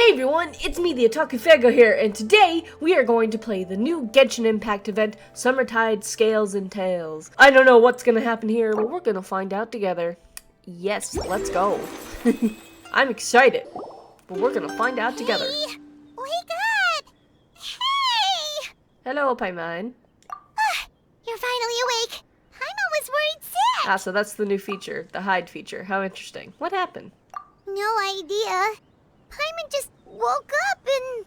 Hey everyone, it's me, the Otaku Fego here, and today we are going to play the new Genshin Impact event, Summertide Scales and Tails. I don't know what's gonna happen here, but we're gonna find out together. Yes, let's go. I'm excited, but we're gonna find out together. Hey, wake up! Hey! Hello, Paimon. You're finally awake. Paimon was worried sick. Ah, so that's the new feature, the hide feature. How interesting. What happened? No idea. Paimon just woke up and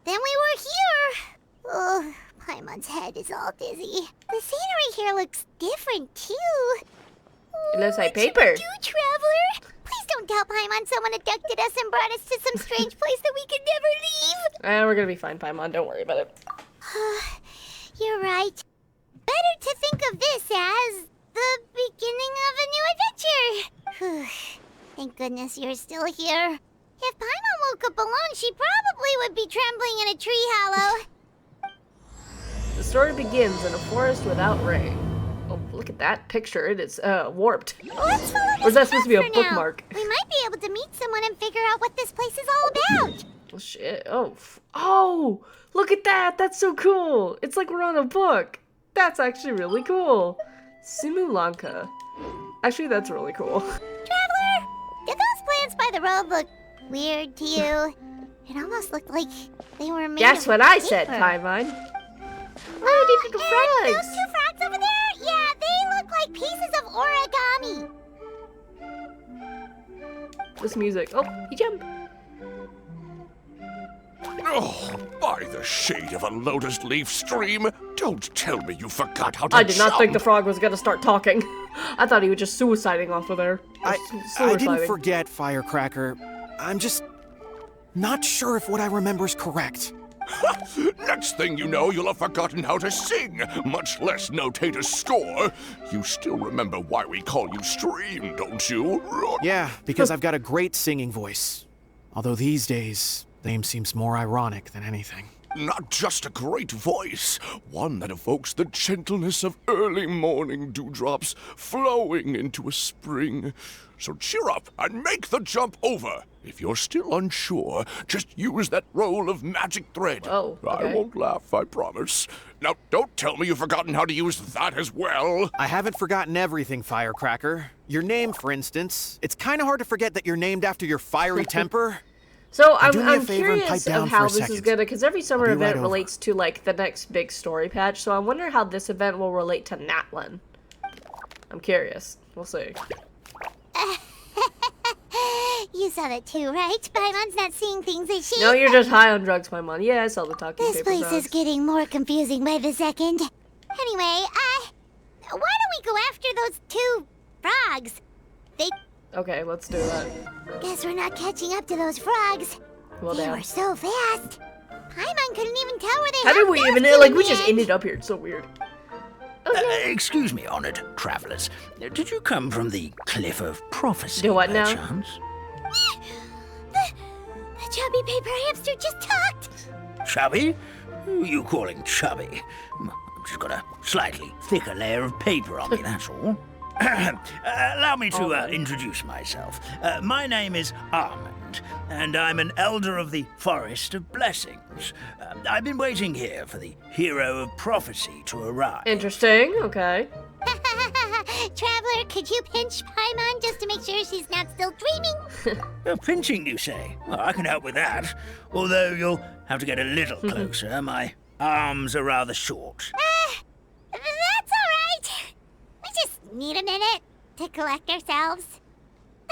then we were here. Oh, Paimon's head is all dizzy. The scenery here looks different too. It looks like What should paper. we do, Traveler? Please don't tell Paimon someone abducted us and brought us to some strange place that we could never leave. We're gonna be fine, Paimon. Don't worry about it. You're right. Better to think of this as the beginning of a new adventure. Thank goodness you're still here. If Paimon woke up alone, she probably would be trembling in a tree hollow. The story begins in a forest without rain. Oh, look at that picture. It is warped. Let's follow this Or is that supposed to be a path for now. bookmark? We might be able to meet someone and figure out what this place is all about. Oh, shit. Oh. Oh! Look at that! That's so cool! It's like we're on a book. That's actually really cool. Simulanka. Actually, that's really cool. Traveler, did those plants by the road look weird to you? It almost looked like they were made That's of what I paper. said, Paimon. Oh, these little And frogs! those two frogs over there? Yeah, they look like pieces of origami. This music. Oh, he jumped. Oh, by the shade of a lotus leaf stream, don't tell me you forgot how to I did not think the jump. frog was gonna start talking. I thought he was just suiciding off of there. I Suiciding. didn't forget, Firecracker. I'm just not sure if what I remember is correct. Next thing you know, you'll have forgotten how to sing, much less notate a score. You still remember why we call you Stream, don't you? Yeah, because I've got a great singing voice. Although these days, the name seems more ironic than anything. Not just a great voice, one that evokes the gentleness of early morning dewdrops flowing into a spring. So cheer up and make the jump over. If you're still unsure, just use that roll of magic thread. Oh, okay. I won't laugh, I promise. Now, don't tell me you've forgotten how to use that as well. I haven't forgotten everything, Firecracker. Your name, for instance. It's kind of hard to forget that you're named after your fiery temper. So do me a I'm favor and curious pipe down of for how a this is second. gonna, because every summer be event right over. relates to like the next big story patch. So I wonder how this event will relate to Natlan. I'm curious. We'll see. You saw that too, right? Paimon's not seeing things as she... No, you're just high on drugs, Paimon. Yeah, I saw the talking This paper place frogs. is getting more confusing by the second. Anyway, why don't we go after those two frogs? Okay, let's do that. Guess we're not catching up to those frogs. Well, They damn. were so fast. Paimon couldn't even tell where they How did hopped we out even to like? in We the just end. ended up here. It's so weird. Okay. Excuse me, honored travelers. Did you come from the Cliff of Prophecy, Do what by now? chance? The chubby paper hamster just talked. Chubby? Who are you calling chubby? I've just got a slightly thicker layer of paper on me, that's all. Allow me to introduce myself. My name is Armand, and I'm an elder of the Forest of Blessings. I've been waiting here for the hero of prophecy to arrive. Interesting. Okay. Traveler, could you pinch Paimon just to make sure she's not still dreaming? Pinching, you say? Well, I can help with that. Although you'll have to get a little closer. My arms are rather short. That's all right. We just need a minute to collect ourselves.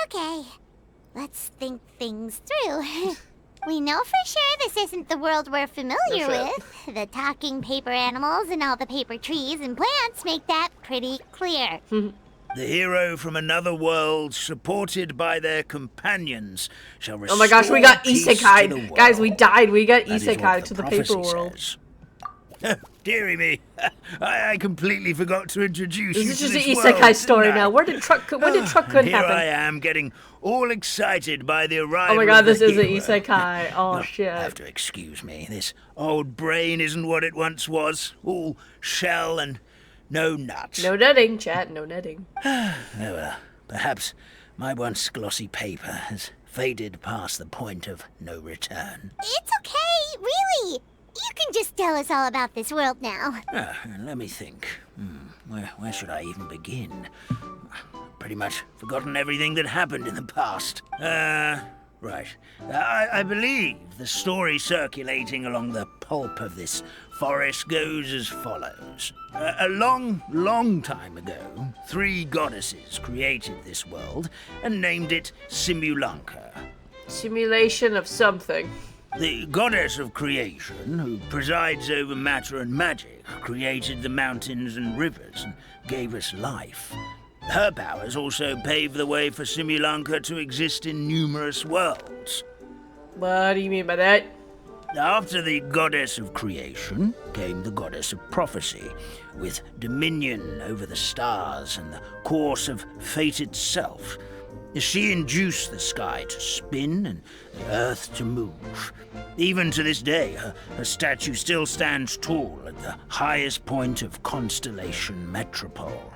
Okay, let's think things through. We know for sure this isn't the world we're familiar That's right. with. The talking paper animals and all the paper trees and plants make that pretty clear. The hero from another world, supported by their companions, shall restore Oh my gosh, we got peace to the Isekai'd. world. Guys, we died. We got That is what Isekai'd to the paper prophecy world. says. Dearie me, I completely forgot to introduce This you is to just this an world, Isekai story didn't I? now. When did Truck Here happen? I am, getting all excited by the arrival. Oh my god, of the this is an hero. isekai. Oh Now, shit. have to excuse me. This old brain isn't what it once was. All shell and no nuts. No netting, chat, no netting. Oh well, perhaps my once glossy paper has faded past the point of no return. It's okay, really. You can just tell us all about this world now. Let me think. Where should I even begin? Pretty much forgotten everything that happened in the past. Right. I believe the story circulating along the pulp of this forest goes as follows. A long, long time ago, 3 goddesses created this world and named it Simulanka. Simulation of something. The goddess of creation, who presides over matter and magic, created the mountains and rivers and gave us life. Her powers also paved the way for Simulanka to exist in numerous worlds. What do you mean by that? After the goddess of creation came the goddess of prophecy, with dominion over the stars and the course of fate itself. She induced the sky to spin and the earth to move. Even to this day, her statue still stands tall at the highest point of Constellation Metropole.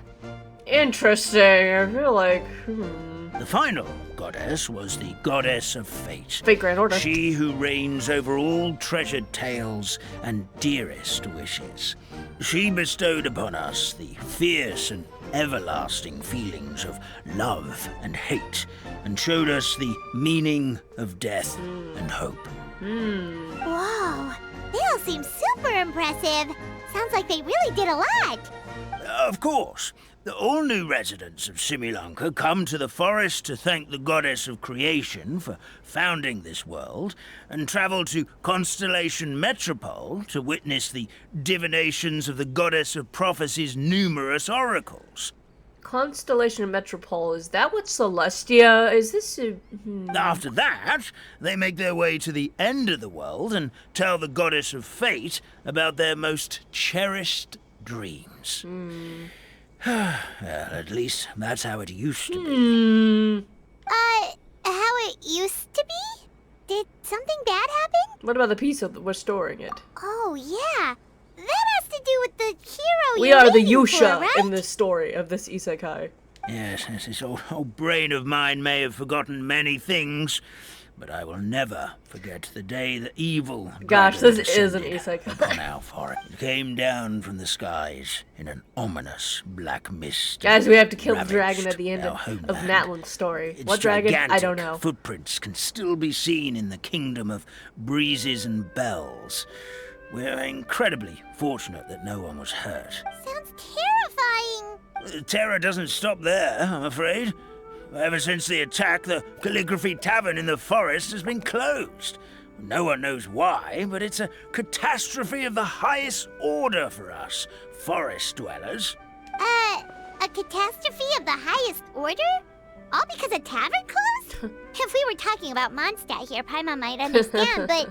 Interesting. I feel like, The final goddess was the goddess of fate. Fate Grand Order. She who reigns over all treasured tales and dearest wishes. She bestowed upon us the fierce and everlasting feelings of love and hate, and showed us the meaning of death and hope. Whoa, they all seem super impressive. Sounds like they really did a lot. Of course. All new residents of Simulanka come to the forest to thank the goddess of creation for founding this world, and travel to Constellation Metropole to witness the divinations of the goddess of prophecy's numerous oracles. Constellation Metropole, is that what Celestia? Is this a... After that, they make their way to the end of the world and tell the goddess of fate about their most cherished dreams. Well, at least that's how it used to be. How it used to be? Did something bad happen? What about the piece that we're storing it? Oh, yeah. That has to do with the hero We you're are the waiting Yusha for, right? in this story of this isekai. Yes, this old brain of mine may have forgotten many things, but I will never forget the day the evil Gosh, dragon this is an descended isekai. upon our forest. It came down from the skies in an ominous black mist. Guys, we have to kill the ravaged dragon at the end our of homeland. Natlan's story. Its What dragon? I don't gigantic know. Footprints can still be seen in the kingdom of breezes and bells. We're incredibly fortunate that no one was hurt. Sounds terrifying. Terror doesn't stop there, I'm afraid. Ever since the attack, the Calligraphy Tavern in the forest has been closed. No one knows why, but it's a catastrophe of the highest order for us, forest dwellers. A catastrophe of the highest order? All because a tavern closed? If we were talking about Mondstadt here, Paimon might understand, but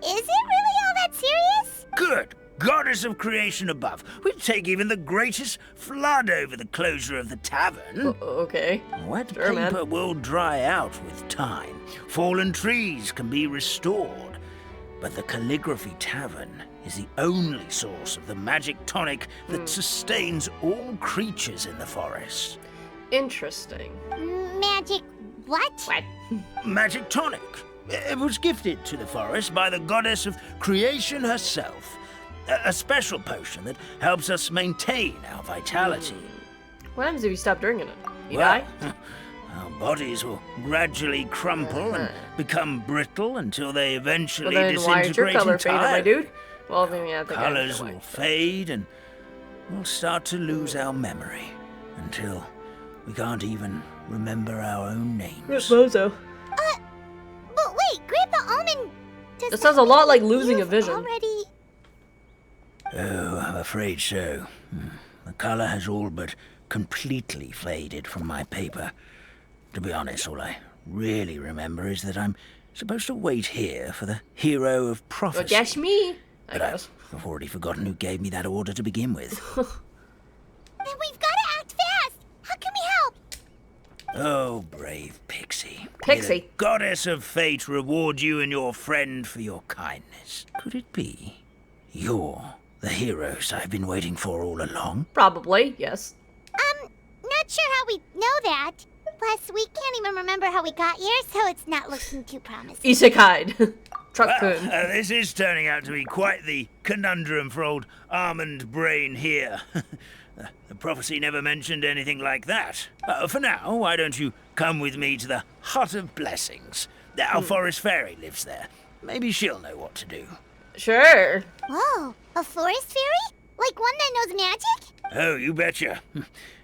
is it really all that serious? Good goddess of creation above. We'd take even the greatest flood over the closure of the tavern. Okay. Wet Sure, man. paper will dry out with time. Fallen trees can be restored. But the Calligraphy Tavern is the only source of the magic tonic that sustains all creatures in the forest. Interesting. Magic what? What? Magic tonic. It was gifted to the forest by the goddess of creation herself. A special potion that helps us maintain our vitality. What happens if you stop drinking it? You Well, die? our bodies will gradually crumple and become brittle until they eventually Well, then why is your disintegrate color faded, my entirely. dude? Well, then, yeah, I think Colors I will know why. fade and we'll start to lose our memory until we can't even remember our own names. Bozo. But wait, Grandpa Almond... Does That sounds a lot like losing a you've vision. already... Oh, I'm afraid so. The color has all but completely faded from my paper. To be honest, all I really remember is that I'm supposed to wait here for the hero of Well, prophecy. guess me. I But guess. I've already forgotten who gave me that order to begin with. Then we've got to act fast! How can we help? Oh, brave Pixie. May Pixie. the goddess of fate reward you and your friend for your kindness. Could it be you're the heroes I've been waiting for all along? Probably, yes. Not sure how we know that. Plus, we can't even remember how we got here, so it's not looking too promising. Isekai'd. Truck-kun. This is turning out to be quite the conundrum for old Almond Brain here. The prophecy never mentioned anything like that. For now, why don't you come with me to the Hut of Blessings? Our forest fairy lives there. Maybe she'll know what to do. Sure. Whoa, a forest fairy? Like one that knows magic? Oh, you betcha.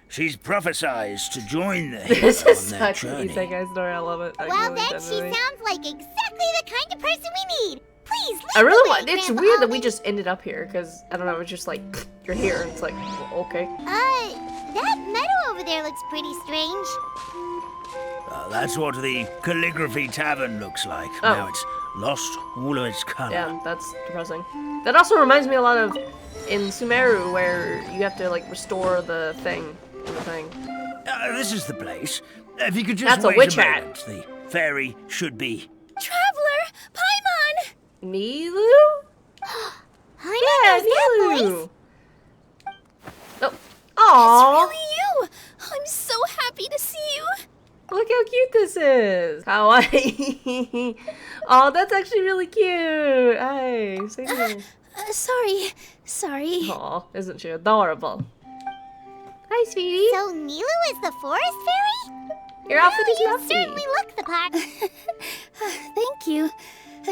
She's prophesized to join the hero This is on their such an journey. Isekai story. I love it. I Well, really then genuinely- she sounds like exactly the kind of person we need. Please, lead I really the way, want. It's Grandpa weird that we Almond. just ended up here because I don't know. It's just like you're here. And it's like well, okay. That meadow over there looks pretty strange. That's what the Calligraphy Tavern looks like. Oh. Now it's lost all of its color. Yeah, that's depressing. That also reminds me a lot of in Sumeru where you have to like restore the thing. This is the place. If you could just That's a wait witch a hat. moment, the fairy should be. Traveler, Paimon! Nilu? Paimon Yeah, knows that voice. Nilu. Oh. Aww. you! I'm so happy to see you. Look how cute this is. Kawaii. Oh, that's actually really cute. Hi, same here. Sorry. Aw, isn't she adorable? Hi, sweetie. So Nilu is the forest fairy? Your outfit is You lovely. certainly look the part. Thank you.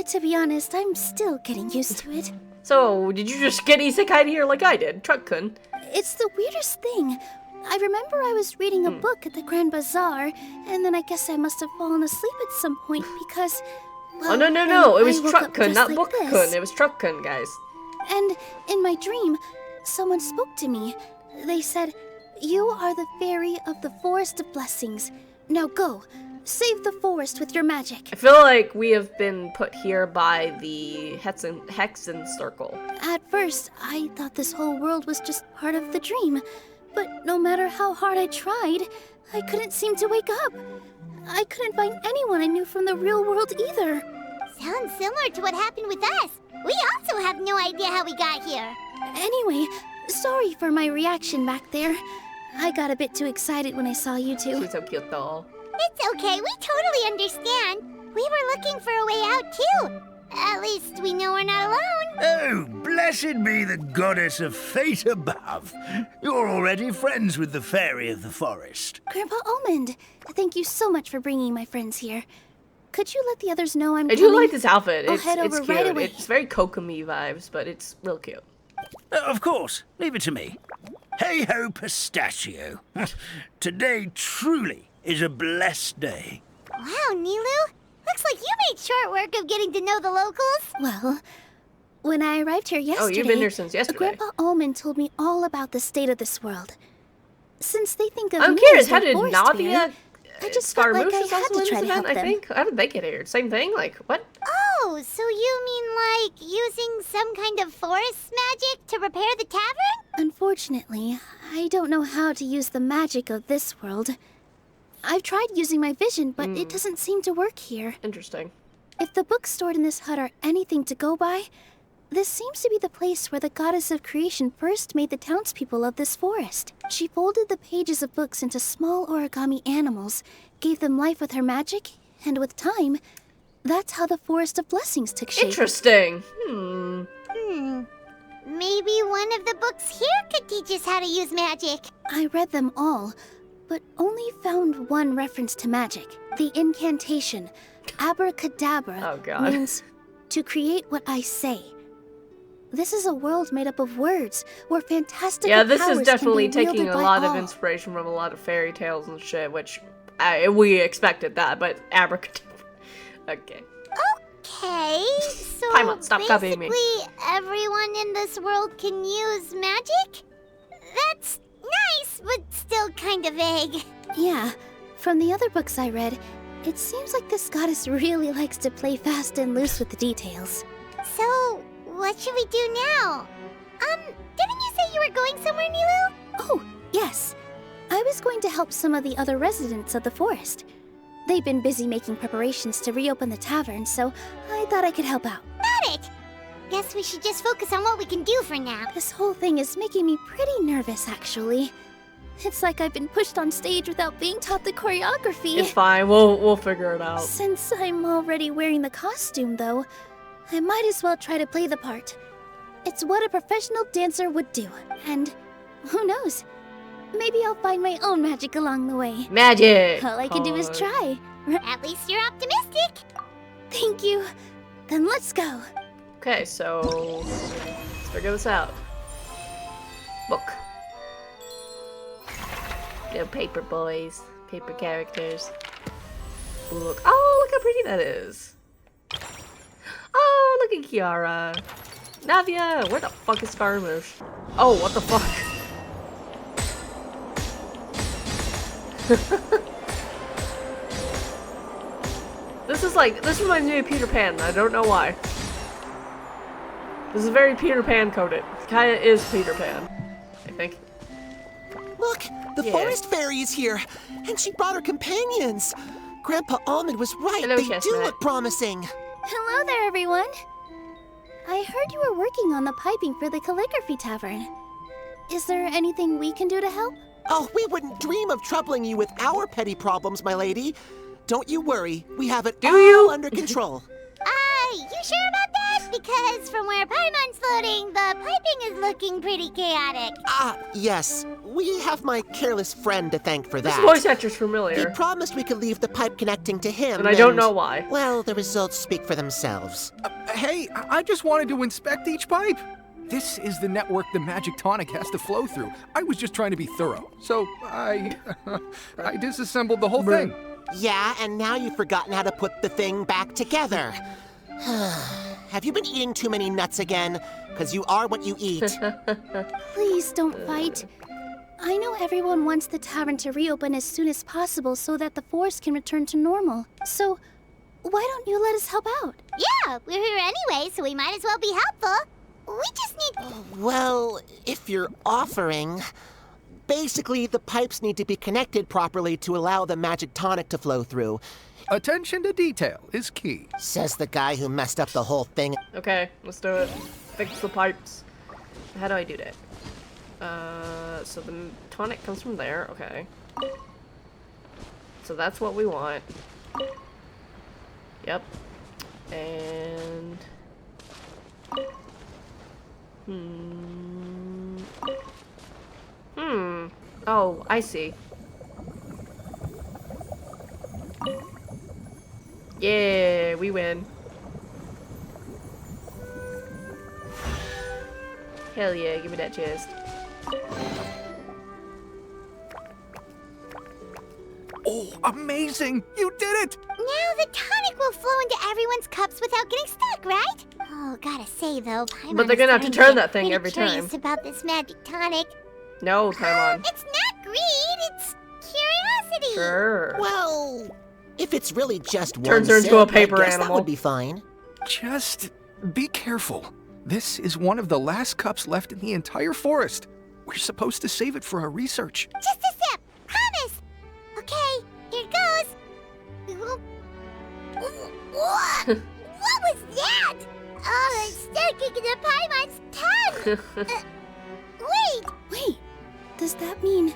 To be honest, I'm still getting used to it. So, did you just get isekai here like I did? Truck-kun. It's the weirdest thing. I remember I was reading a book at the Grand Bazaar, and then I guess I must have fallen asleep at some point because... Oh, well, no. It then was I woke up Truck-kun, just not like Book-kun. this. It was Truck-kun, guys. And in my dream, someone spoke to me. They said, "You are the fairy of the Forest of Blessings. Now go, save the forest with your magic." I feel like we have been put here by the Hexen Circle. At first, I thought this whole world was just part of the dream. But no matter how hard I tried, I couldn't seem to wake up. I couldn't find anyone I knew from the real world either. Sounds similar to what happened with us. We also have no idea how we got here. Anyway, sorry for my reaction back there. I got a bit too excited when I saw you two. She's so cute, though. It's okay, we totally understand. We were looking for a way out too. At least we know we're not alone. Oh, blessed be the goddess of fate above. You're already friends with the fairy of the forest. Grandpa Almond, thank you so much for bringing my friends here. Could you let the others know I'm I coming? do like this outfit. I'll It's head over cute. right away. It's very Kokomi vibes, but it's real cute. Of course, leave it to me. Hey ho, pistachio. Today truly is a blessed day. Wow, Nilu. Looks like you made short work of getting to know the locals. Well, when I arrived here yesterday, Oh, you've been here since yesterday. Grandpa Almond told me all about the state of this world. Since they think of I'm me curious, as how their did forest Navia... fairy, I just felt like I Scaramouche is had also to in try this to help event, I them. think? How did they get here? Same thing? Like, what? Oh, so you mean like using some kind of forest magic to repair the tavern? Unfortunately, I don't know how to use the magic of this world. I've tried using my vision, but it doesn't seem to work here. Interesting. If the books stored in this hut are anything to go by, this seems to be the place where the goddess of creation first made the townspeople of this forest. She folded the pages of books into small origami animals, gave them life with her magic, and with time, that's how the Forest of Blessings took shape. Interesting. Maybe one of the books here could teach us how to use magic. I read them all, but only found one reference to magic. The incantation, abracadabra, Oh, God. means to create what I say. This is a world made up of words, where fantastical Yeah, this powers is definitely can be taking wielded a by lot of all. inspiration from a lot of fairy tales and shit, which we expected that, but abracadabra. Okay. Okay, so Paimon, stop copying me. basically everyone in this world can use magic? That's nice, but still kind of vague. Yeah, from the other books I read, it seems like this goddess really likes to play fast and loose with the details. So, what should we do now? Didn't you say you were going somewhere, Nilu? Oh, yes. I was going to help some of the other residents of the forest. They've been busy making preparations to reopen the tavern, so I thought I could help out. Got it! Guess we should just focus on what we can do for now. This whole thing is making me pretty nervous, actually. It's like I've been pushed on stage without being taught the choreography. It's fine. We'll figure it out. Since I'm already wearing the costume, though, I might as well try to play the part. It's what a professional dancer would do. And who knows? Maybe I'll find my own magic along the way. Magic. All I can do is try. At least you're optimistic. Thank you. Then let's go. Okay, so let's figure this out. Book. No paper boys, paper characters. Look, oh, look how pretty that is. Oh, look at Kiara. Navia, where the fuck is Farmouche? Oh, what the fuck? This reminds me of Peter Pan. I don't know why. This is very Peter Pan coded. Kinda is Peter Pan, I think. Look, the forest fairy is here, and she brought her companions. Grandpa Almond was right. Hello, they Chestnut. do look promising. Hello there, everyone. I heard you were working on the piping for the calligraphy tavern. Is there anything we can do to help? Oh, we wouldn't dream of troubling you with our petty problems, my lady. Don't you worry, we have it all under control. You sure about that? Because from where Paimon's floating, the piping is looking pretty chaotic. Yes. We have my careless friend to thank for This that. voice actor's He familiar. promised we could leave the pipe connecting to him, And I don't know why. Well, the results speak for themselves. Hey, I just wanted to inspect each pipe. This is the network the magic tonic has to flow through. I was just trying to be thorough. So I disassembled the whole thing. Yeah, and now you've forgotten how to put the thing back together. Have you been eating too many nuts again? Because you are what you eat. Please don't fight. I know everyone wants the tavern to reopen as soon as possible so that the forest can return to normal. So, why don't you let us help out? Yeah, we're here anyway, so we might as well be helpful. We just need... Well, if you're offering... Basically, the pipes need to be connected properly to allow the magic tonic to flow through. Attention to detail is key. Says the guy who messed up the whole thing. Okay, let's do it. Fix the pipes. How do I do that? So the tonic comes from there. Okay. So that's what we want. Yep. And... Oh, I see. Yeah, we win. Hell yeah, give me that chest. Oh, amazing! You did it! Now the tonic will flow into everyone's cups without getting stuck, right? Oh, gotta say though, Paimon But they're gonna have to is turn that thing pretty every curious time. about this magic tonic. No, Paimon. It's not greed, it's curiosity. Sure. Well, if it's really just one Turns her into sip, a paper I guess animal. that would be fine. Just be careful. This is one of the last cups left in the entire forest. We're supposed to save it for our research. Just a sip, promise. Okay, here goes. What? What was that? Oh, it's sticking into Paimon's tongue. Wait, does that mean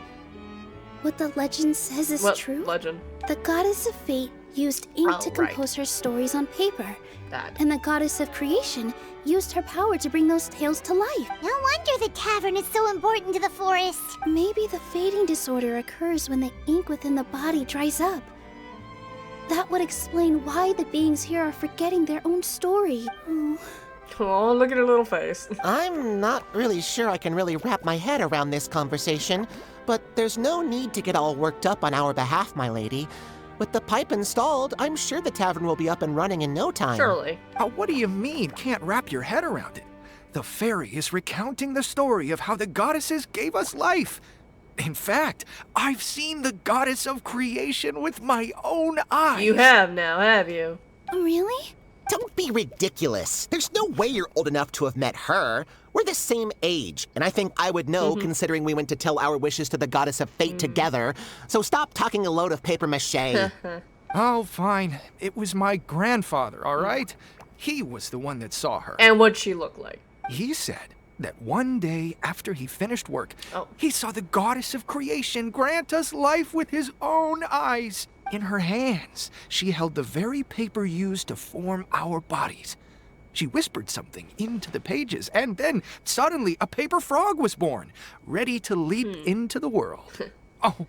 what the legend says is What true? legend? The goddess of fate used ink to right. compose her stories on paper, That. and the goddess of creation used her power to bring those tales to life. No wonder the tavern is so important to the forest. Maybe the fading disorder occurs when the ink within the body dries up. That would explain why the beings here are forgetting their own story. Oh. Oh, look at her little face. I'm not really sure I can really wrap my head around this conversation, but there's no need to get all worked up on our behalf, my lady. With the pipe installed, I'm sure the tavern will be up and running in no time. Surely. What do you mean, can't wrap your head around it? The fairy is recounting the story of how the goddesses gave us life. In fact, I've seen the goddess of creation with my own eyes. You have now, have you? Really? Don't be ridiculous. There's no way you're old enough to have met her. We're the same age, and I think I would know considering we went to tell our wishes to the goddess of fate together. So stop talking a load of paper mache. Oh, fine. It was my grandfather, all right? He was the one that saw her. And what'd she look like? He said that one day after he finished work, Oh. he saw the goddess of creation grant us life with his own eyes. In her hands, she held the very paper used to form our bodies. She whispered something into the pages, and then suddenly a paper frog was born, ready to leap into the world. Oh,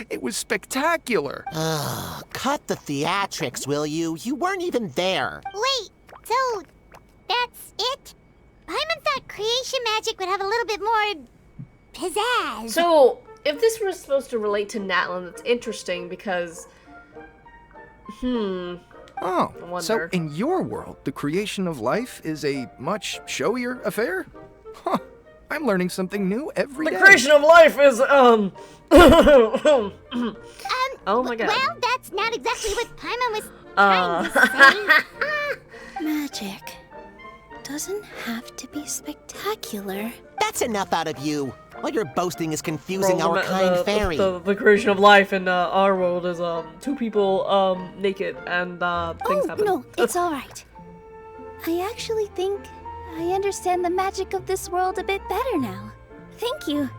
it was spectacular. Ugh, cut the theatrics, will you? You weren't even there. Wait, so that's it? Paimon thought creation magic would have a little bit more pizzazz. So, if this was supposed to relate to Natlan, that's interesting because... Oh, wonder. so in your world, the creation of life is a much showier affair? Huh, I'm learning something new every day. The creation of life is, oh my god. Well, that's not exactly what Paimon was trying to say. Magic doesn't have to be spectacular. That's enough out of you. All your boasting is confusing our kind fairy. The creation of life in our world is two people naked and things happen. No, it's all right. I actually think I understand the magic of this world a bit better now. Thank you.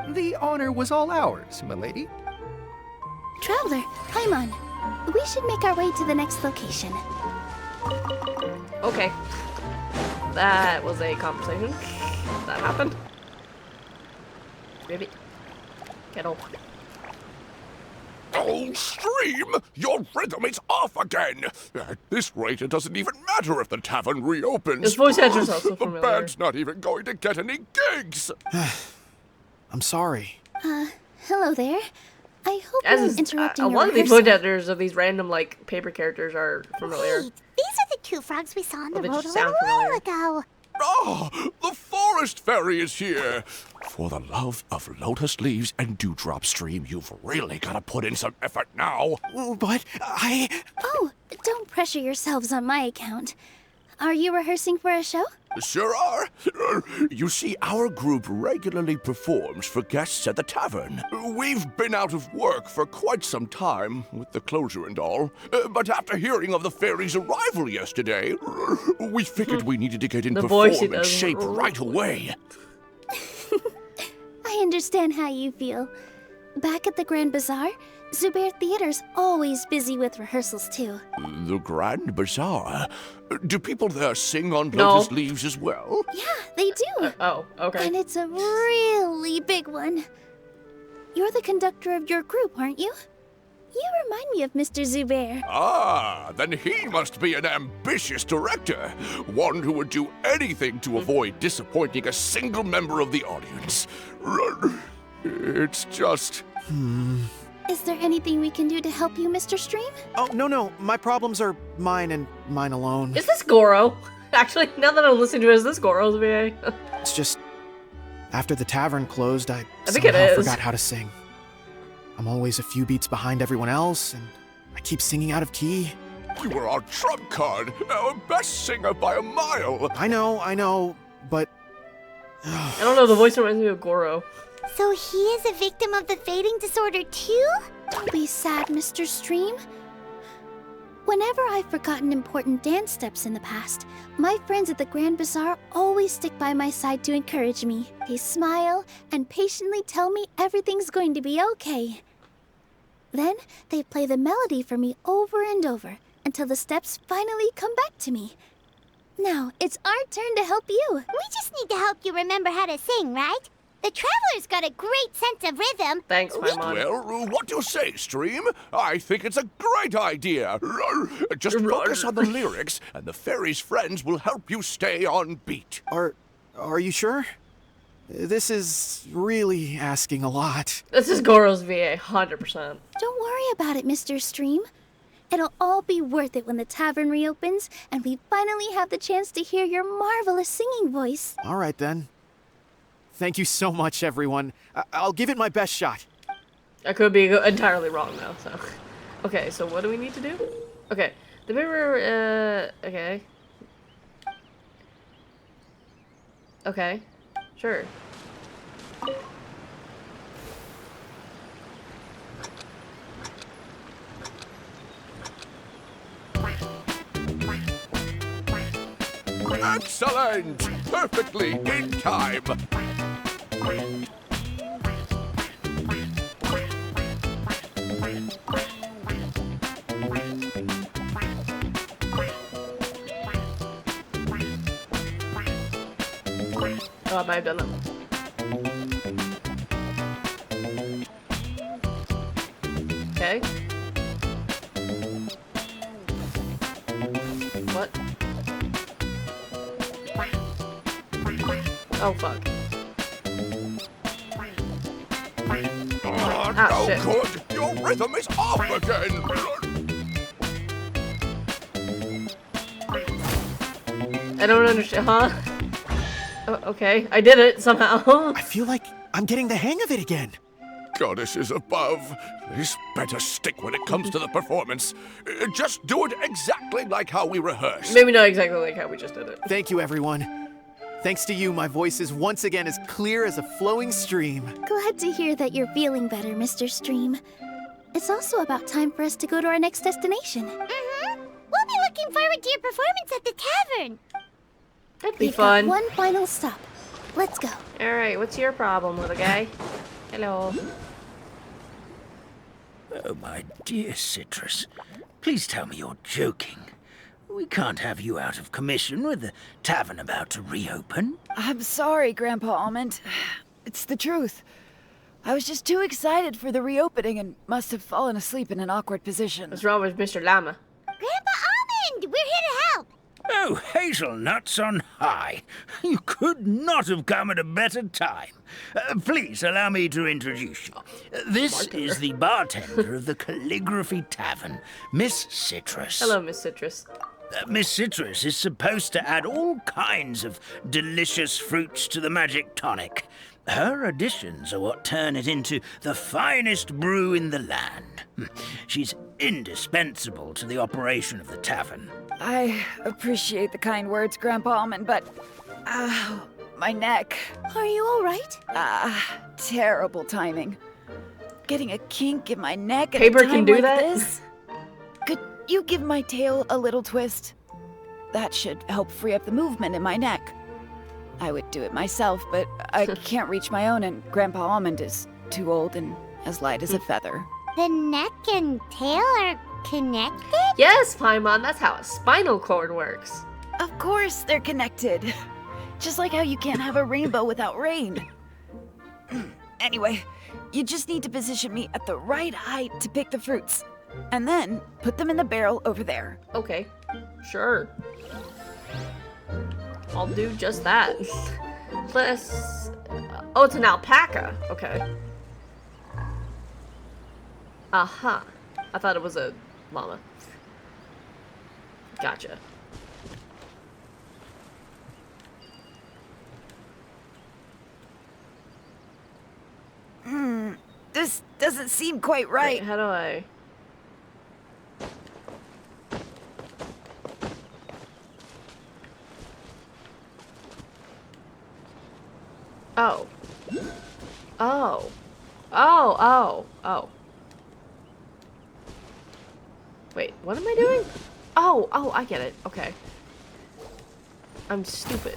The honor was all ours, milady. Traveler, Paimon, we should make our way to the next location. Okay. That was a conversation. That happened. Baby. Get over. Oh, Stream! Your rhythm is off again! At this rate, it doesn't even matter if the tavern reopens. His voice actors are so The familiar. band's not even going to get any gigs! I'm sorry. Hello there. I hope As I'm is, interrupting a your lot of these rehearsal. voice actors of these random, like, paper characters are familiar. Wait, these are the two frogs we saw on the they road a just little sound familiar. while ago. Ah, the forest fairy is here! For the love of lotus leaves and dewdrop, Stream, you've really got to put in some effort now. But I... Oh, don't pressure yourselves on my account. Are you rehearsing for a show? Sure are. You see, our group regularly performs for guests at the tavern. We've been out of work for quite some time, with the closure and all. But after hearing of the fairy's arrival yesterday, we figured we needed to get in The voice he performance does. shape right away. I understand how you feel. Back at the Grand Bazaar, Zubair Theater's always busy with rehearsals too. The Grand Bazaar? Do people there sing on No. lotus leaves as well? Yeah, they do. Oh, okay. And it's a really big one. You're the conductor of your group, aren't you? You remind me of Mr. Zubair. Ah, then he must be an ambitious director. One who would do anything to avoid disappointing a single member of the audience. It's just... Is there anything we can do to help you, Mr. Stream? Oh, no. My problems are mine and mine alone. Is this Goro? Actually, now that I'm listening to it, is this Goro's VA? It's just... After the tavern closed, I think it somehow is. forgot how to sing. I'm always a few beats behind everyone else, and I keep singing out of key. You were our trump card, our best singer by a mile. I know, but... I don't know, the voice reminds me of Goro. So he is a victim of the fading disorder too? Don't be sad, Mr. Stream. Whenever I've forgotten important dance steps in the past, my friends at the Grand Bazaar always stick by my side to encourage me. They smile and patiently tell me everything's going to be okay. Then they play the melody for me over and over until the steps finally come back to me. Now it's our turn to help you. We just need to help you remember how to sing, right? The Traveler's got a great sense of rhythm. Thanks, Paimon. Well, what do you say, Stream? I think it's a great idea. Just focus on the lyrics, and the fairy's friends will help you stay on beat. Are you sure? This is really asking a lot. This is Goro's VA, 100%. Don't worry about it, Mr. Stream. It'll all be worth it when the tavern reopens and we finally have the chance to hear your marvelous singing voice. All right, then. Thank you so much, everyone. I'll give it my best shot. I could be entirely wrong, though, so... Okay, so what do we need to do? Okay, the paper, okay. Okay, sure. Excellent! perfectly in time. Oh, I might have done that. Okay. What? Oh, fuck. Oh, Ah, no shit. good. Your rhythm is off again. I don't understand, huh? Oh, okay, I did it somehow. I feel like I'm getting the hang of it again. Goddesses above, this better stick when it comes to the performance. Just do it exactly like how we rehearsed. Maybe not exactly like how we just did it. Thank you, everyone. Thanks to you, my voice is once again as clear as a flowing stream. Glad to hear that you're feeling better, Mr. Stream. It's also about time for us to go to our next destination. Mm-hmm. We'll be looking forward to your performance at the tavern. That'd be We've fun. got one final stop. Let's go. Alright, what's your problem, little guy? Hello. Oh, my dear Citrus, please tell me you're joking. We can't have you out of commission with the tavern about to reopen. I'm sorry, Grandpa Almond. It's the truth. I was just too excited for the reopening and must have fallen asleep in an awkward position. What's wrong with Mr. Llama? Grandpa Almond, we're here to help. Oh, hazelnuts on high. You could not have come at a better time. Please allow me to introduce you. This is the bartender of the Calligraphy Tavern, Miss Citrus. Hello, Miss Citrus. Miss Citrus is supposed to add all kinds of delicious fruits to the magic tonic. Her additions are what turn it into the finest brew in the land. She's indispensable to the operation of the tavern. I appreciate the kind words, Grandpa Almond, but... my neck. Are you all right? Terrible timing. Getting a kink in my neck at Paper a time can do like that? this? Could you give my tail a little twist? That should help free up the movement in my neck. I would do it myself, but I can't reach my own, and Grandpa Almond is too old and as light as a feather. The neck and tail are connected? Yes, Paimon, that's how a spinal cord works. Of course they're connected. Just like how you can't have a rainbow without rain. Anyway, you just need to position me at the right height to pick the fruits. And then put them in the barrel over there. Okay, sure. I'll do just that. Plus... oh, it's an alpaca. Okay. Aha. I thought it was a llama. Gotcha. This doesn't seem quite right. Wait, how do I... oh. Oh. Oh. Wait, what am I doing? Oh, I get it. Okay. I'm stupid.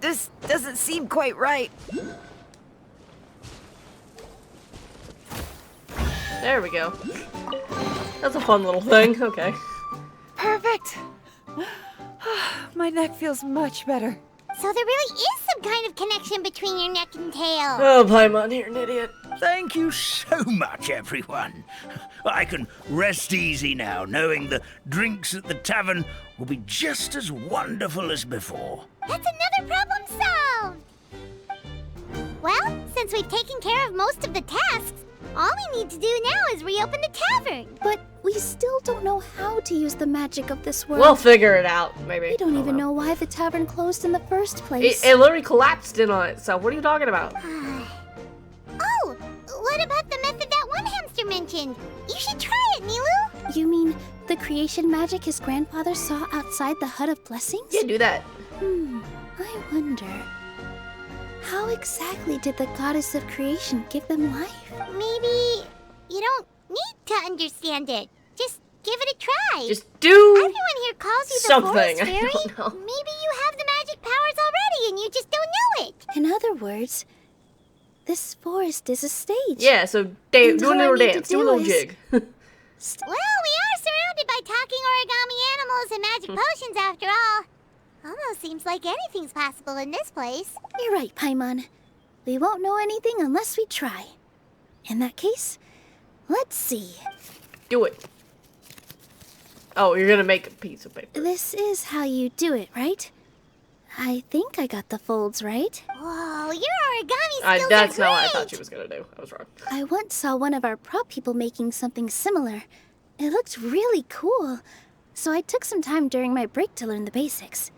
This doesn't seem quite right. There we go. That's a fun little thing. Okay. Perfect. My neck feels much better. So there really is some kind of connection between your neck and tail. Oh, Paimon, you're an idiot. Thank you so much, everyone. I can rest easy now, knowing the drinks at the tavern will be just as wonderful as before. That's another problem solved! Well, since we've taken care of most of the tasks, all we need to do now is reopen the tavern. But we still don't know how to use the magic of this world. We'll figure it out, maybe. We don't I even know why the tavern closed in the first place. It literally collapsed in on it, so what are you talking about? Oh, what about the method that one hamster mentioned? You should try it, Nilu. You mean the creation magic his grandfather saw outside the Hut of Blessings? Yeah, do that. I wonder. How exactly did the goddess of creation give them life? Maybe you don't need to understand it. Just give it a try. Just do Everyone here calls you the something. forest I fairy. don't know. Maybe you have the magic powers already and you just don't know it. In other words, this forest is a stage. Yeah, so And do a all I little need to dance, do a do little is- jig. Well, we are surrounded by talking origami animals and magic potions after all. Almost seems like anything's possible in this place. You're right, Paimon. We won't know anything unless we try. In that case, let's see. Do it. Oh, you're gonna make a piece of paper. This is how you do it, right? I think I got the folds right. Whoa, your origami skills That's are how great. I thought she was gonna do. I was wrong. I once saw one of our prop people making something similar. It looked really cool, so I took some time during my break to learn the basics.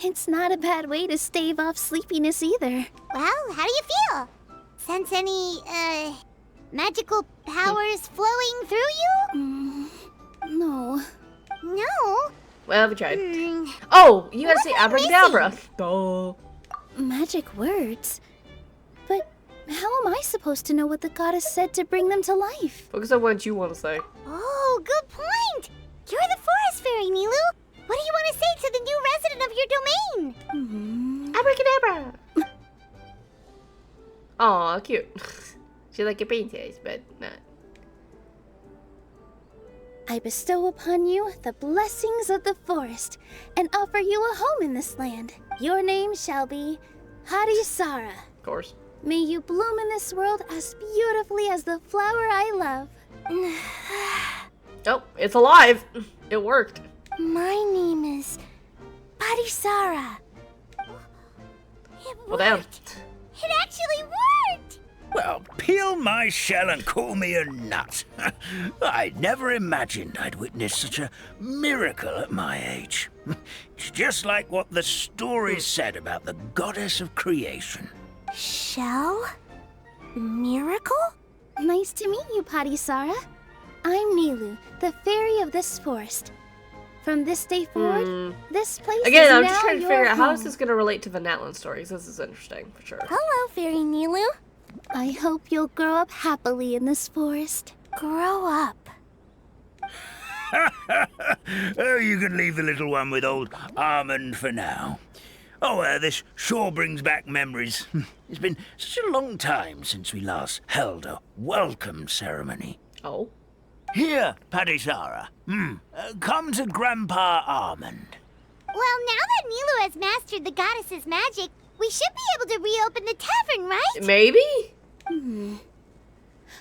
It's not a bad way to stave off sleepiness either. Well, how do you feel? Sense any, magical powers flowing through you? No. No. Well, we tried. Hmm. Oh, you gotta What say am I abracadabra. Oh. Magic words? But how am I supposed to know what the goddess said to bring them to life? Focus on what you want to say. Oh, good point. You're the forest fairy, Nilu. What do you want to say to the new resident of your domain? Abracadabra. Aw, cute. She's like a princess, but not. I bestow upon you the blessings of the forest and offer you a home in this land. Your name shall be Harisara. Of course. May you bloom in this world as beautifully as the flower I love. Oh, it's alive. It worked. My name is Harisara. It Well, damn. worked. It actually worked. Well, peel my shell and call me a nut. I'd never imagined I'd witness such a miracle at my age. It's just like what the stories said about the goddess of creation. Shell? Miracle? Nice to meet you, Harisara. I'm Nilu, the fairy of this forest. From this day forward, this place Again, is I'm now just trying to your figure out how home. is this gonna relate to the Natlan stories. This is interesting for sure. Hello, Fairy Nilu. I hope you'll grow up happily in this forest. Grow up. Oh, you can leave the little one with old Armand for now. Oh, this sure brings back memories. It's been such a long time since we last held a welcome ceremony. Oh. Here, Padisara. Come to Grandpa Armand. Well, now that Nilu has mastered the goddess's magic, we should be able to reopen the tavern, right? Maybe?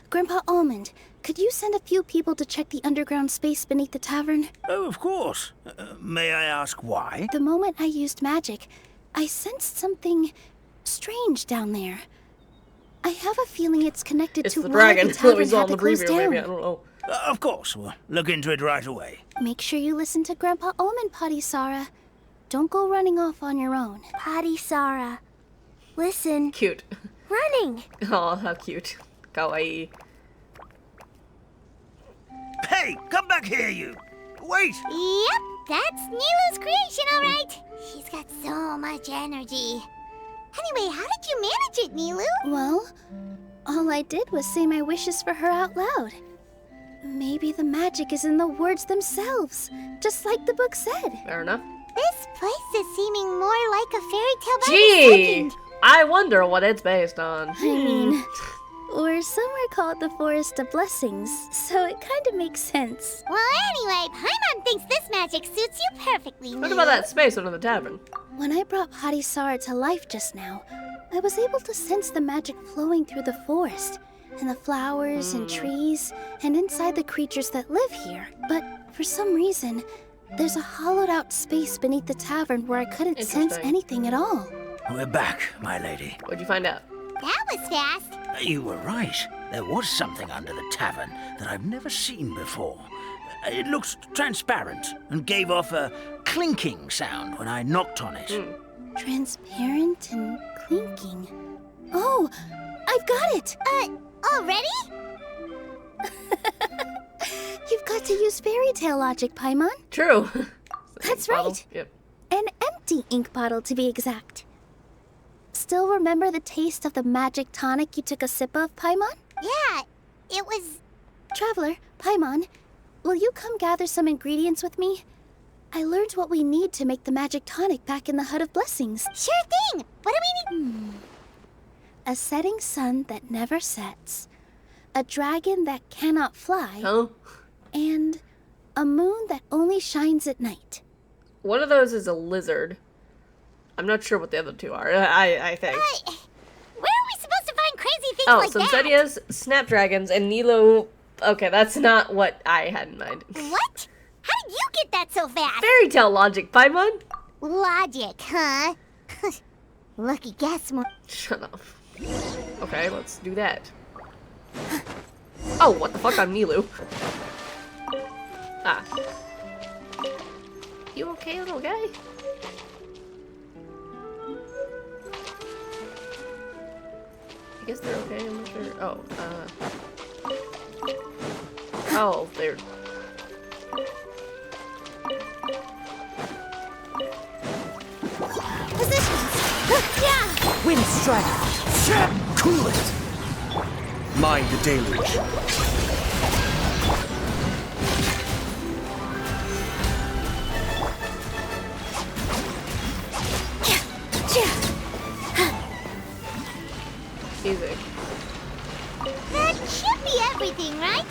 Grandpa Almond, could you send a few people to check the underground space beneath the tavern? Oh, of course. May I ask why? The moment I used magic, I sensed something strange down there. I have a feeling it's connected It's to the why dragon the that tavern we saw had in to the close preview, down. maybe. I don't know. Of course, we'll look into it right away. Make sure you listen to Grandpa Almond, Padisara. Don't go running off on your own. Harisara. Listen. Cute. Running. Oh, how cute. Kawaii. Hey, come back here, you! Wait! Yep, that's Nilu's creation, all right. She's got so much energy. Anyway, how did you manage it, Nilu? Well, all I did was say my wishes for her out loud. Maybe the magic is in the words themselves, just like the book said. Fair enough. This place is seeming more like a fairy tale by the Gee! second. I wonder what it's based on. I mean, we're somewhere called the Forest of Blessings, so it kind of makes sense. Well, anyway, Paimon thinks this magic suits you perfectly, What Nilu. about that space under the tavern? When I brought Harisara to life just now, I was able to sense the magic flowing through the forest, and the flowers and trees, and inside the creatures that live here. But for some reason, there's a hollowed out space beneath the tavern where I couldn't sense Interesting. anything at all. We're back, my lady. What'd you find out? That was fast. You were right. There was something under the tavern that I've never seen before. It looked transparent and gave off a clinking sound when I knocked on it. Transparent and clinking. Oh, I've got it! Already? You've got to use fairy tale logic, Paimon. True. That's Bottle. right. Yep. An empty ink bottle, to be exact. Still remember the taste of the magic tonic you took a sip of, Paimon? Yeah, it was... Traveler, Paimon, will you come gather some ingredients with me? I learned what we need to make the magic tonic back in the Hut of Blessings. Sure thing! What do we need? A setting sun that never sets, a dragon that cannot fly, Oh. and a moon that only shines at night. One of those is a lizard. I'm not sure what the other two are. I think. Where are we supposed to find crazy things Oh, like so that? Zedia's snapdragons and Nilo. Okay, that's not what I had in mind. What? How did you get that so fast? Fairy tale logic, Paimon. Logic, huh? Lucky guess, more. Shut up. Okay, let's do that. Oh, what the fuck? I'm Nilu. Ah. You okay, little guy? I guess they're okay, I'm not sure. Oh, oh, they're... Positions! Yeah! Wind strike! Cool it! Mind the deluge. Easy. That should be everything, right?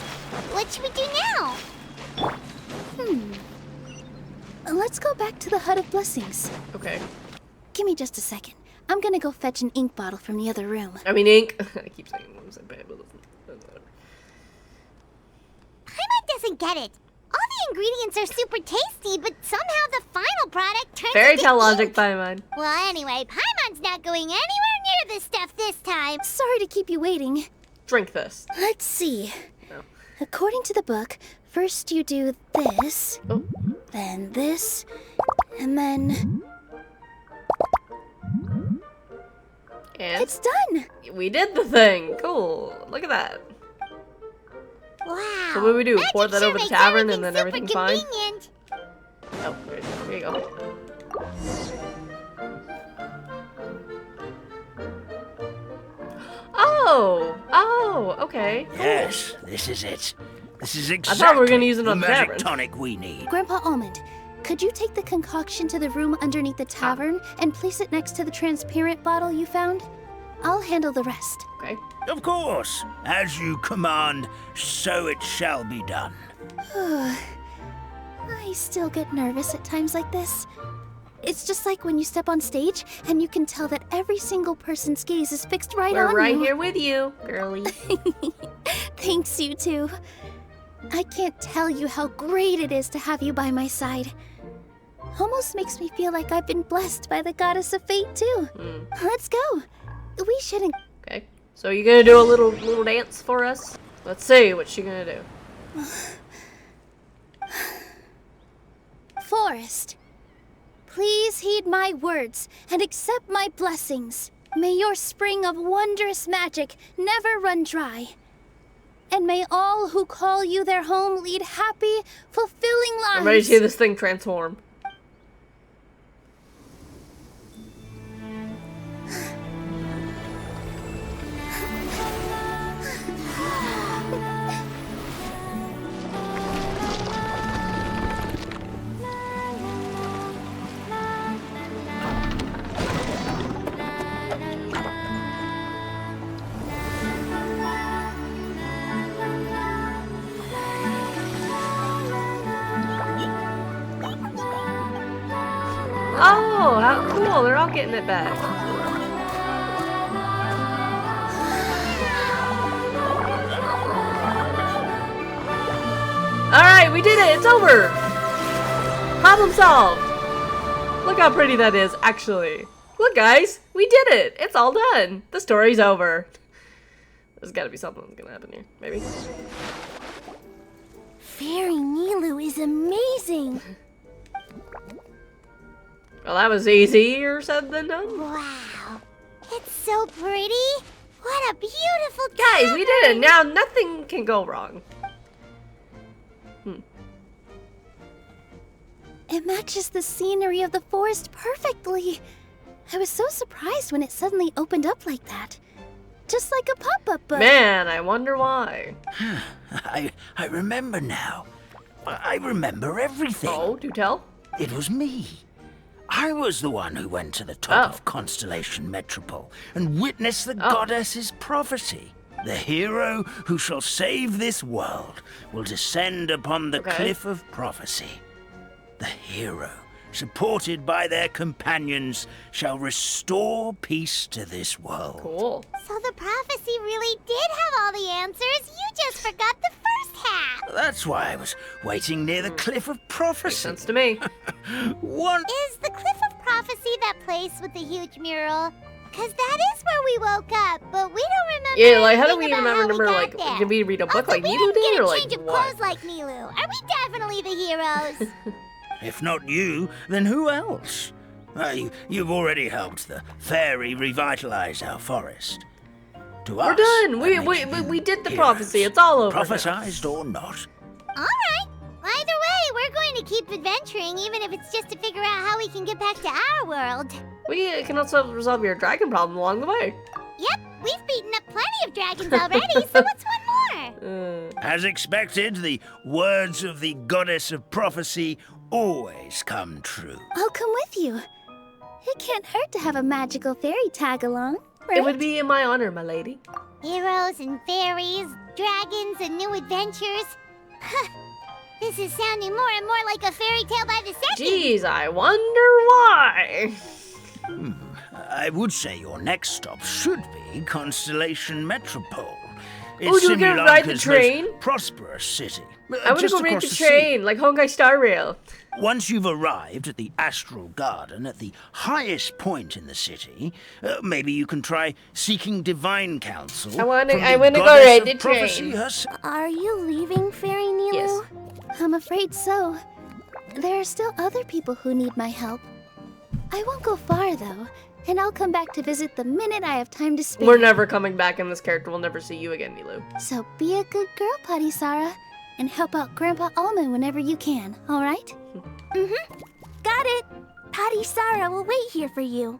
What should we do now? Let's go back to the Hut of Blessings. Okay. Give me just a second. I'm gonna go fetch an ink bottle from the other room. I mean, ink. I keep saying worms and bad, but Paimon doesn't get it. All the ingredients are super tasty, but somehow the final product turns Fairy into tale logic, ink. Paimon. Well, anyway, Paimon's not going anywhere near this stuff this time. Sorry to keep you waiting. Drink this. Let's see. No. According to the book, first you do this, Oh. then this, and then... And It's done! we did the thing. Cool. Look at that. Wow. So what do we do? Magic Pour that sure over the makes tavern and then super everything's fine? convenient. Oh, good. Here you go. Oh, okay. Cool. Yes, this is it. This is exactly thought we were gonna use it the on the magic tavern. tonic we need. Grandpa Almond, could you take the concoction to the room underneath the tavern and place it next to the transparent bottle you found? I'll handle the rest. Okay. Of course. As you command, so it shall be done. I still get nervous at times like this. It's just like when you step on stage and you can tell that every single person's gaze is fixed right We're on right you. here with you, girlie. Thanks, you two. I can't tell you how great it is to have you by my side. Almost makes me feel like I've been blessed by the goddess of fate, too. Let's go. We shouldn't... Okay. So you gonna do a little dance for us? Let's see what she gonna do. Forest, please heed my words and accept my blessings. May your spring of wondrous magic never run dry. And may all who call you their home lead happy, fulfilling lives. I'm ready to see this thing transform. Oh, how cool. They're all getting it back. Alright, we did it. It's over. Problem solved. Look how pretty that is, actually. Look, guys. We did it. It's all done. The story's over. There's gotta be something that's gonna happen here. Maybe. Fairy Nilu is amazing. Well, that was easier said than done. Wow. It's so pretty. What a beautiful Guys, we did it. tavern. Now nothing can go wrong. It matches the scenery of the forest perfectly. I was so surprised when it suddenly opened up like that. Just like a pop-up book. Man, I wonder why. I remember now. I remember everything. Oh, do tell. It was me. I was the one who went to the top of Constellation Metropole and witnessed the goddess's prophecy. The hero who shall save this world will descend upon the cliff of prophecy. The hero, supported by their companions, shall restore peace to this world. Cool. So the prophecy really did have all the answers. You just forgot the first half. That's why I was waiting near the cliff of prophecy. Makes sense to me. One. Is the Cliff of Prophecy that place with the huge mural? Because that is where we woke up, but we don't remember. Yeah, like, how do we anything even about remember, how we like, got did we read a book also, like we Nilu didn't did, get or a like change of what? clothes like Nilu. Are we definitely the heroes? If not you, then who else? You've already helped the fairy revitalize our forest. To We're us, done. that We did the heroes. prophecy. It's all over. Prophesized or not. All right. Either way, we're going to keep adventuring, even if it's just to figure out how we can get back to our world. We can also resolve your dragon problem along the way. Yep, we've beaten up plenty of dragons already, so what's one more? As expected, the words of the goddess of prophecy always come true. I'll come with you. It can't hurt to have a magical fairy tag along, right? It would be in my honor, my lady. Heroes and fairies, dragons and new adventures. This is sounding more and more like a fairy tale by the second. Jeez, I wonder why. I would say your next stop should be Constellation Metropole. Oh, It's do we get to ride the Simulacra's train? most prosperous city. I want to just go ride across the sea. train, like Honkai Star Rail. Once you've arrived at the Astral Garden at the highest point in the city, maybe you can try seeking divine counsel. I wanna from the go goddess ride of the prophecy train. herself. Are you leaving, Fairy Nilu? Yes. I'm afraid so. There are still other people who need my help. I won't go far, though, and I'll come back to visit the minute I have time to spare. We're never coming back in this character. We'll never see you again, Nilu. So be a good girl, Putty Sarah, and help out Grandpa Almond whenever you can, all right? Got it. Patty Sarah will wait here for you.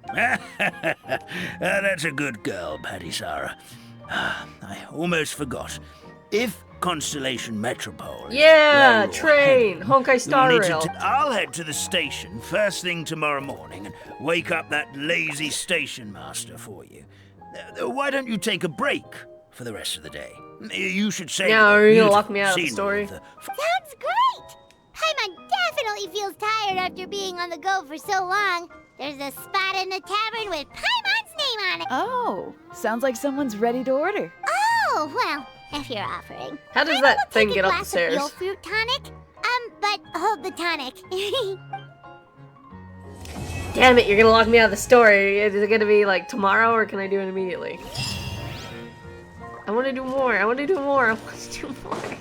That's a good girl, Patty Sarah. I almost forgot. If Constellation Metropole. is Yeah, where you're train, heading, Honkai Star you'll need Rail. I'll head to the station first thing tomorrow morning and wake up that lazy station master for you. Why don't you take a break for the rest of the day? You should say. Yeah, are you gonna lock me out of the story? Sounds great. Paimon definitely feels tired after being on the go for so long. There's a spot in the tavern with Paimon's name on it. Oh, sounds like someone's ready to order. Oh, well, if you're offering. How does Paimon that will thing take get a up the glass stairs? of eel fruit tonic. But hold the tonic. Damn it, you're gonna lock me out of the story. Is it gonna be like tomorrow or can I do it immediately? I wanna do more. I wanna do more. I wanna do more.